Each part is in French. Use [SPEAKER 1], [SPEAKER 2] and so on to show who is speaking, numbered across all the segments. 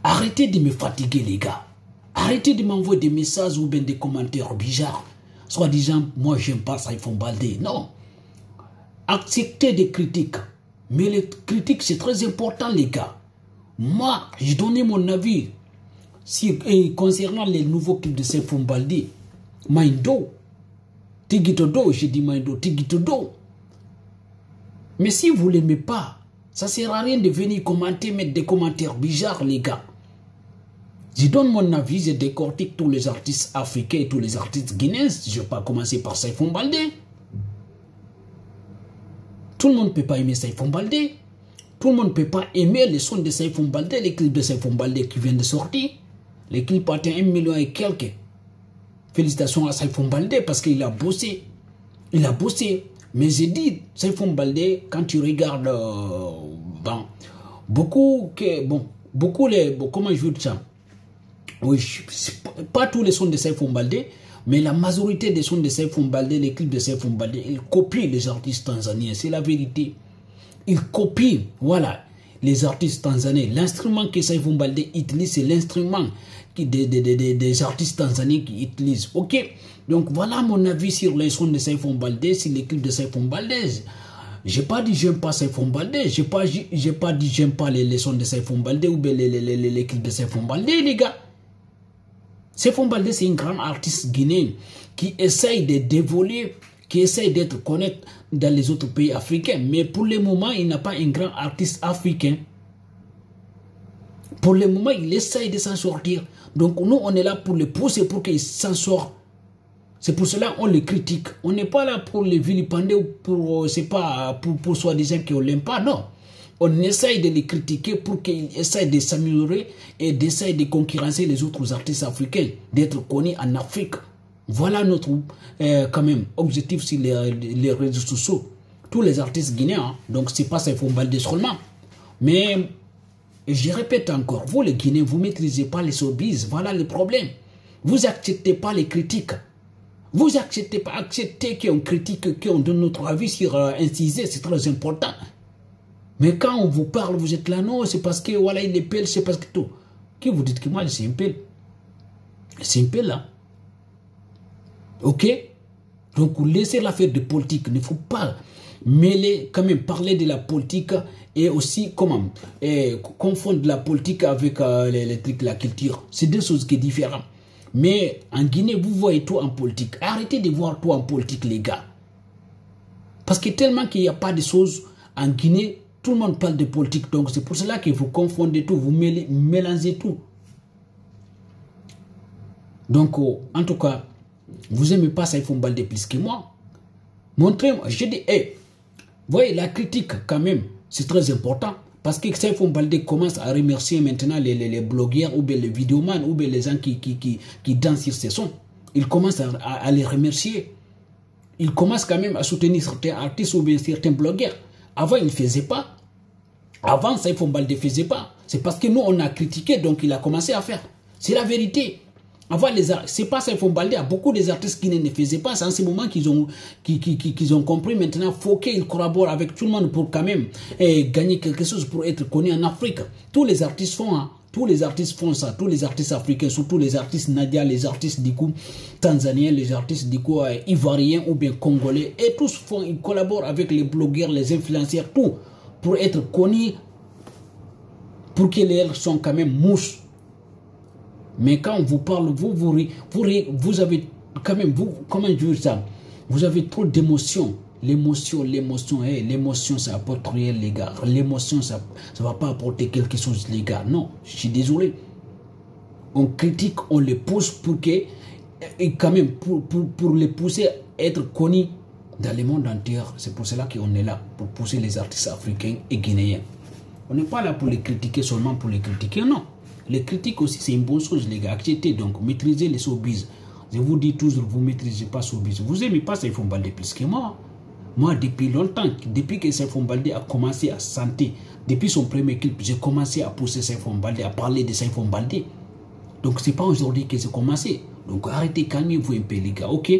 [SPEAKER 1] Arrêtez de me fatiguer, les gars. Arrêtez de m'envoyer des messages ou bien des commentaires bizarres. Soit disant, moi, j'aime pas Saifon Baldé. Non. Acceptez des critiques. Mais les critiques, c'est très important, les gars. Moi, j'ai donné mon avis concernant les nouveaux clips de Saifon Baldé. Maindo. Tigitodo, j'ai dit Maindo. Tigitodo. Mais si vous ne l'aimez pas, ça ne sert à rien de venir commenter, mettre des commentaires bizarres, les gars. Je donne mon avis, je décortique tous les artistes africains et tous les artistes guinéens. Je ne vais pas commencer par Saifon Baldé. Tout le monde ne peut pas aimer Saifon Baldé. Tout le monde ne peut pas aimer les sons de Saifon Baldé, les clips de Saifon Baldé qui viennent de sortir. Les clips atteignent 1 million et quelques. Félicitations à Saifon Baldé parce qu'il a bossé. Il a bossé. Mais j'ai dit, Saifon Baldé, quand tu regardes, comment je veux dire ça? Oui, pas tous les sons de Saifon Baldé, mais la majorité des sons de Saifon Baldé, les clips de Saifon Baldé, ils copient les artistes tanzaniens, c'est la vérité. Ils copient, voilà, les artistes tanzaniens. L'instrument que Saifon Baldé utilise, c'est l'instrument des artistes tanzaniens qui utilisent. Ok? Donc voilà mon avis sur les sons de Saifon Baldé, sur les clips de Saifon Baldé. J'ai pas dit j'aime pas Saifon Baldé, j'ai pas dit j'aime pas les sons de Saifon Baldé ou bien les clips de Saifon Baldé, les gars. Saifon Baldé, c'est un grand artiste guinéen qui essaye de dévoiler, qui essaye d'être connu dans les autres pays africains. Mais pour le moment, il n'a pas un grand artiste africain. Pour le moment, il essaye de s'en sortir. Donc nous, on est là pour le pousser pour qu'il s'en sorte. C'est pour cela qu'on le critique. On n'est pas là pour le vilipender ou pour, c'est pas pour soi-disant qu'on l'aime pas, non. On essaye de les critiquer pour qu'ils essayent de s'améliorer et d'essayer de concurrencer les autres artistes africains, d'être connus en Afrique. Voilà notre quand même objectif sur les réseaux sociaux. Tous les artistes guinéens, hein. Donc c'est pas Saifon Baldé seulement. Mais je répète encore, vous les Guinéens, vous ne maîtrisez pas les showbiz. Voilà le problème. Vous n'acceptez pas les critiques. Vous acceptez pas, acceptez qu'on critique, qu'on donne notre avis sur un sujet, c'est très important. Mais quand on vous parle, vous êtes là, non, c'est parce que voilà, il est pelle, c'est parce que tout. Qui vous dites que moi, c'est un pelle? C'est un pelle, là. Ok? Donc, laissez l'affaire de politique. Il ne faut pas mêler, quand même, parler de la politique et aussi, comment, confondre la politique avec les trucs, la culture. C'est deux choses qui sont différentes. Mais en Guinée, vous voyez tout en politique. Arrêtez de voir tout en politique, les gars. Parce que tellement qu'il n'y a pas de choses en Guinée, tout le monde parle de politique. Donc c'est pour cela que vous confondez tout, vous mélangez tout. Donc, en tout cas, vous n'aimez pas Saifon Baldé plus que moi. Montrez-moi. Je dis, hey, voyez, la critique, quand même, c'est très important. Parce que Saifon Baldé commence à remercier maintenant les blogueurs ou bien les vidéomans ou bien les gens qui dansent sur ces sons. Il commence à les remercier. Il commence quand même à soutenir certains artistes ou bien certains blogueurs. Avant, il ne faisait pas. Avant, Saifon Baldé ne faisait pas. C'est parce que nous, on a critiqué, donc il a commencé à faire. C'est la vérité. Avant, c'est pas Saifon Baldé. Beaucoup des artistes qui ne faisaient pas. C'est en ce moment qu'ils ont compris. Maintenant, il faut qu'ils collaborent avec tout le monde pour quand même gagner quelque chose, pour être connus en Afrique. Tous les artistes font, hein. Tous les artistes font ça. Tous les artistes africains, surtout les artistes Nadia, les artistes du coup tanzaniens, les artistes du coup ivoiriens ou bien congolais. Et tous font, ils collaborent avec les blogueurs, les influenceurs, tout, pour être connus, pour qu'ils sont quand même mouches. Mais quand on vous parle, vous avez quand même, comment dire ça? Vous avez trop d'émotions. L'émotion, ça apporte rien, les gars. L'émotion, ça ne va pas apporter quelque chose, les gars. Non, je suis désolé. On critique, on les pousse pour que, et quand même, pour les pousser à être connus dans le monde entier. C'est pour cela qu'on est là, pour pousser les artistes africains et guinéens. On n'est pas là pour les critiquer seulement pour les critiquer, non. Les critiques aussi, c'est une bonne chose, les gars. Acceptez donc, maîtrisez les showbiz. Je vous dis toujours, vous ne maîtrisez pas showbiz. Vous n'aimez pas Saifon Baldé plus que moi. Moi, depuis longtemps, depuis que Saifon Baldé a commencé à chanter, depuis son premier clip, j'ai commencé à pousser Saifon Baldé, à parler de Saifon Baldé. Donc, ce n'est pas aujourd'hui que j'ai commencé. Donc, arrêtez, calmez-vous un peu, les gars, ok?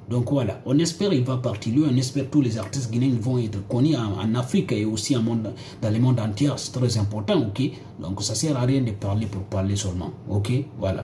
[SPEAKER 1] Donc voilà, on espère qu'il va partir lui, on espère que tous les artistes guinéens vont être connus en Afrique et aussi dans le monde entier. C'est très important, ok? Donc ça ne sert à rien de parler pour parler seulement, ok? Voilà.